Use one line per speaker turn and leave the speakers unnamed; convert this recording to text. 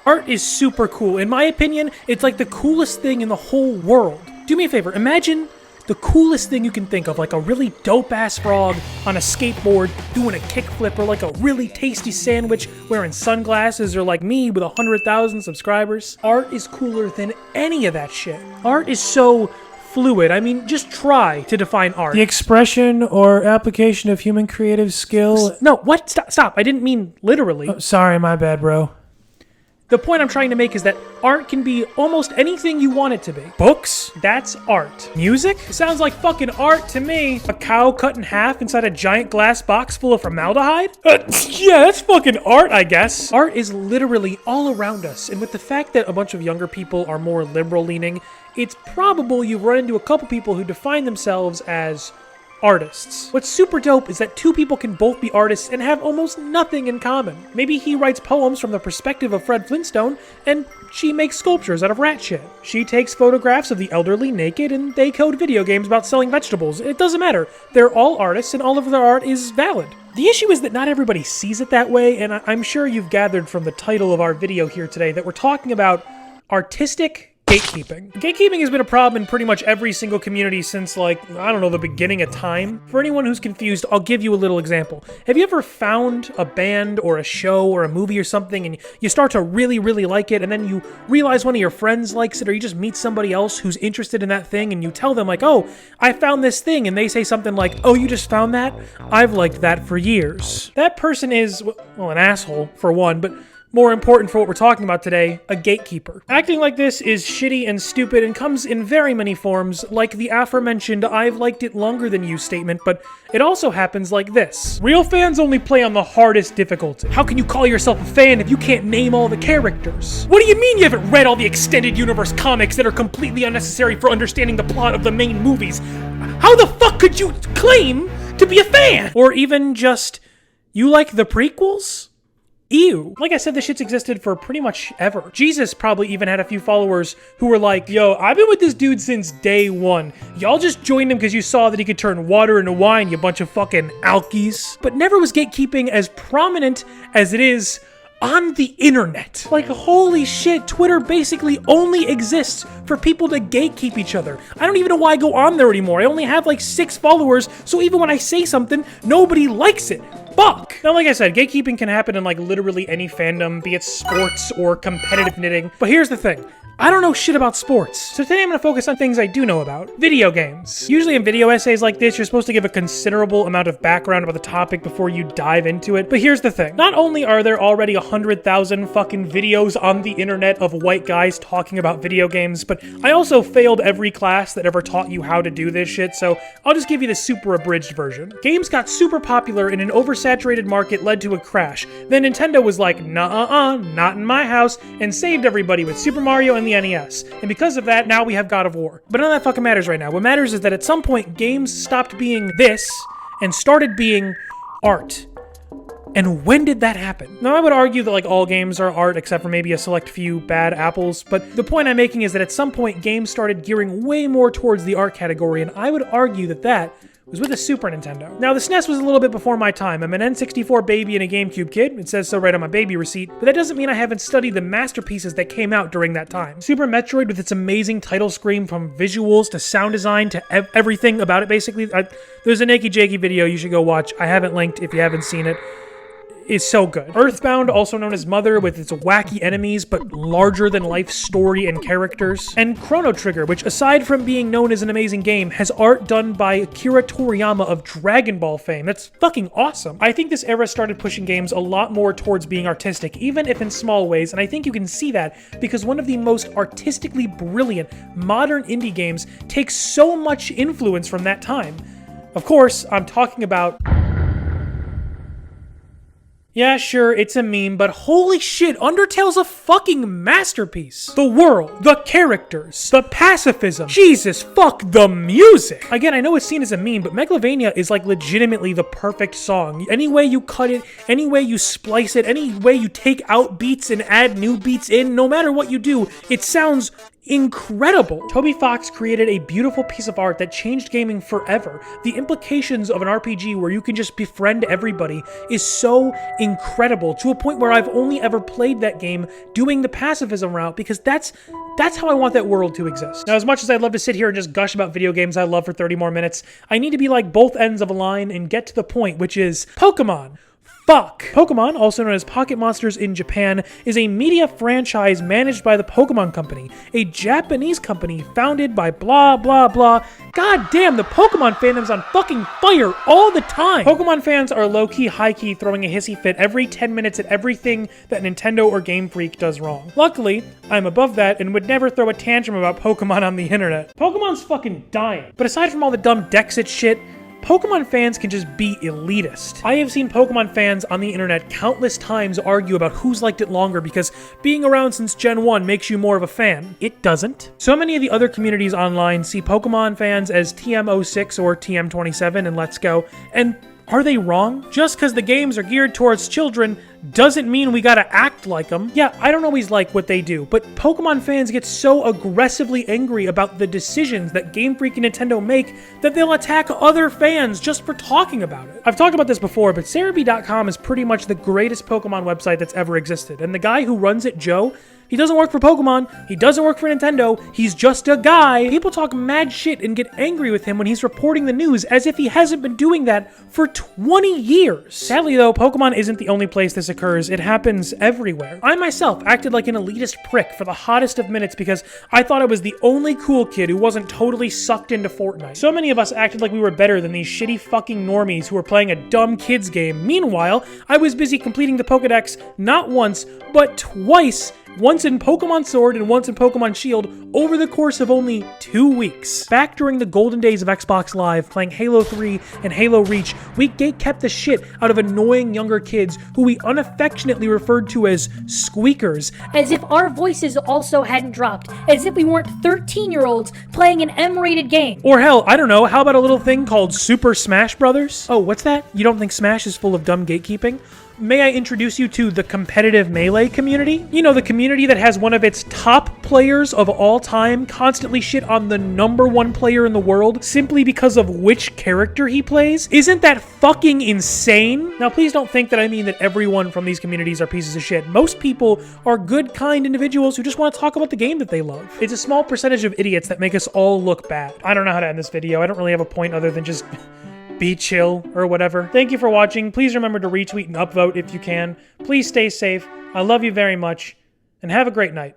Art is super cool. In my opinion, it's like the coolest thing in the whole world. Do me a favor, imagine the coolest thing you can think of, like a really dope-ass frog on a skateboard doing a kickflip, or like a really tasty sandwich wearing sunglasses, or like me with 100,000 subscribers. Art is cooler than any of that shit. Art is so fluid. I mean, just try to define art.
The expression or application of human creative skill...
No, what? Stop. I didn't mean literally.
Oh, sorry, my bad, bro.
The point I'm trying to make is that art can be almost anything you want it to be. Books? That's art. Music? Sounds like fucking art to me. A cow cut in half inside a giant glass box full of formaldehyde? Yeah, that's fucking art, I guess. Art is literally all around us, and with the fact that a bunch of younger people are more liberal-leaning, it's probable you've run into a couple people who define themselves as artists. What's super dope is that two people can both be artists and have almost nothing in common. Maybe he writes poems from the perspective of Fred Flintstone, and she makes sculptures out of rat shit. She takes photographs of the elderly naked, and they code video games about selling vegetables. It doesn't matter. They're all artists, and all of their art is valid. The issue is that not everybody sees it that way, and I'm sure you've gathered from the title of our video here today that we're talking about artistic gatekeeping. Gatekeeping has been a problem in pretty much every single community since, like, I don't know, the beginning of time. For anyone who's confused, I'll give you a little example. Have you ever found a band or a show or a movie or something and you start to really, really like it, and then you realize one of your friends likes it, or you just meet somebody else who's interested in that thing and you tell them, like, oh, I found this thing, and they say something like, oh, you just found that? I've liked that for years. That person is, well, an asshole, for one, but more important for what we're talking about today, a gatekeeper. Acting like this is shitty and stupid and comes in very many forms, like the aforementioned I've liked it longer than you statement, but it also happens like this. Real fans only play on the hardest difficulty. How can you call yourself a fan if you can't name all the characters? What do you mean you haven't read all the extended universe comics that are completely unnecessary for understanding the plot of the main movies? How the fuck could you claim to be a fan? Or even just, you like the prequels? Ew. Like I said, this shit's existed for pretty much ever. Jesus probably even had a few followers who were like, yo, I've been with this dude since day one. Y'all just joined him because you saw that he could turn water into wine, you bunch of fucking alkies. But never was gatekeeping as prominent as it is on the internet. Like, holy shit, Twitter basically only exists for people to gatekeep each other. I don't even know why I go on there anymore. I only have like 6 followers, so even when I say something, nobody likes it. Fuck! Now, like I said, gatekeeping can happen in like literally any fandom, be it sports or competitive knitting. But here's the thing. I don't know shit about sports, so today I'm going to focus on things I do know about. Video games. Usually in video essays like this, you're supposed to give a considerable amount of background about the topic before you dive into it, but here's the thing. Not only are there already 100,000 fucking videos on the internet of white guys talking about video games, but I also failed every class that ever taught you how to do this shit, so I'll just give you the super abridged version. Games got super popular in an oversaturated market, led to a crash. Then Nintendo was like, nah, not in my house, and saved everybody with Super Mario and the NES. And because of that, now we have God of War. But none of that fucking matters right now. What matters is that at some point, games stopped being this and started being art. And when did that happen? Now, I would argue that like all games are art except for maybe a select few bad apples, but the point I'm making is that at some point, games started gearing way more towards the art category, and I would argue that that was with the Super Nintendo. Now, the SNES was a little bit before my time. I'm an N64 baby and a GameCube kid. It says so right on my baby receipt, but that doesn't mean I haven't studied the masterpieces that came out during that time. Super Metroid, with its amazing title screen, from visuals to sound design to everything about it, basically. There's a Nakey Jakey video you should go watch. I haven't linked if you haven't seen it. Is so good. Earthbound, also known as Mother, with its wacky enemies but larger-than-life story and characters. And Chrono Trigger, which, aside from being known as an amazing game, has art done by Akira Toriyama of Dragon Ball fame. That's fucking awesome. I think this era started pushing games a lot more towards being artistic, even if in small ways, and I think you can see that because one of the most artistically brilliant modern indie games takes so much influence from that time. Of course, I'm talking about... Yeah, sure, it's a meme, but holy shit, Undertale's a fucking masterpiece. The world, the characters, the pacifism, Jesus fuck, the music. Again, I know it's seen as a meme, but Megalovania is like legitimately the perfect song. Any way you cut it, any way you splice it, any way you take out beats and add new beats in, no matter what you do, it sounds incredible. Toby Fox created a beautiful piece of art that changed gaming forever. The implications of an RPG where you can just befriend everybody is so incredible, to a point where I've only ever played that game doing the pacifism route, because that's how I want that world to exist. Now, as much as I'd love to sit here and just gush about video games I love for 30 more minutes, I need to be like both ends of a line and get to the point, which is Pokemon. Fuck! Pokemon, also known as Pocket Monsters in Japan, is a media franchise managed by the Pokemon Company, a Japanese company founded by blah blah blah. God damn, the Pokemon fandom's on fucking fire all the time! Pokemon fans are low-key, high-key throwing a hissy fit every 10 minutes at everything that Nintendo or Game Freak does wrong. Luckily, I'm above that and would never throw a tantrum about Pokemon on the internet. Pokemon's fucking dying. But aside from all the dumb Dexit shit, Pokemon fans can just be elitist. I have seen Pokemon fans on the internet countless times argue about who's liked it longer because being around since Gen 1 makes you more of a fan. It doesn't. So many of the other communities online see Pokemon fans as TM06 or TM27 and Let's Go, and are they wrong? Just because the games are geared towards children doesn't mean we gotta act like them. Yeah, I don't always like what they do, but Pokemon fans get so aggressively angry about the decisions that Game Freak and Nintendo make that they'll attack other fans just for talking about it. I've talked about this before, but Cerebi.com is pretty much the greatest Pokemon website that's ever existed, and the guy who runs it, Joe, he doesn't work for Pokemon, he doesn't work for Nintendo, he's just a guy. People talk mad shit and get angry with him when he's reporting the news as if he hasn't been doing that for 20 years. Sadly though, Pokemon isn't the only place this occurs, it happens everywhere. I myself acted like an elitist prick for the hottest of minutes because I thought I was the only cool kid who wasn't totally sucked into Fortnite. So many of us acted like we were better than these shitty fucking normies who were playing a dumb kids game. Meanwhile, I was busy completing the Pokedex not once, but twice, once in Pokemon Sword and once in Pokemon Shield, over the course of only 2 weeks. Back during the golden days of Xbox Live, playing Halo 3 and Halo Reach, we gatekept the shit out of annoying younger kids who we unaffectionately referred to as squeakers.
As if our voices also hadn't dropped. As if we weren't 13-year-olds playing an M-rated game.
Or hell, I don't know, how about a little thing called Super Smash Brothers? Oh, what's that? You don't think Smash is full of dumb gatekeeping? May I introduce you to the competitive Melee community? You know, the community that has one of its top players of all time constantly shit on the #1 player in the world simply because of which character he plays? Isn't that fucking insane? Now, please don't think that I mean that everyone from these communities are pieces of shit. Most people are good, kind individuals who just want to talk about the game that they love. It's a small percentage of idiots that make us all look bad. I don't know how to end this video. I don't really have a point other than just be chill or whatever. Thank you for watching. Please remember to retweet and upvote if you can. Please stay safe. I love you very much, and have a great night.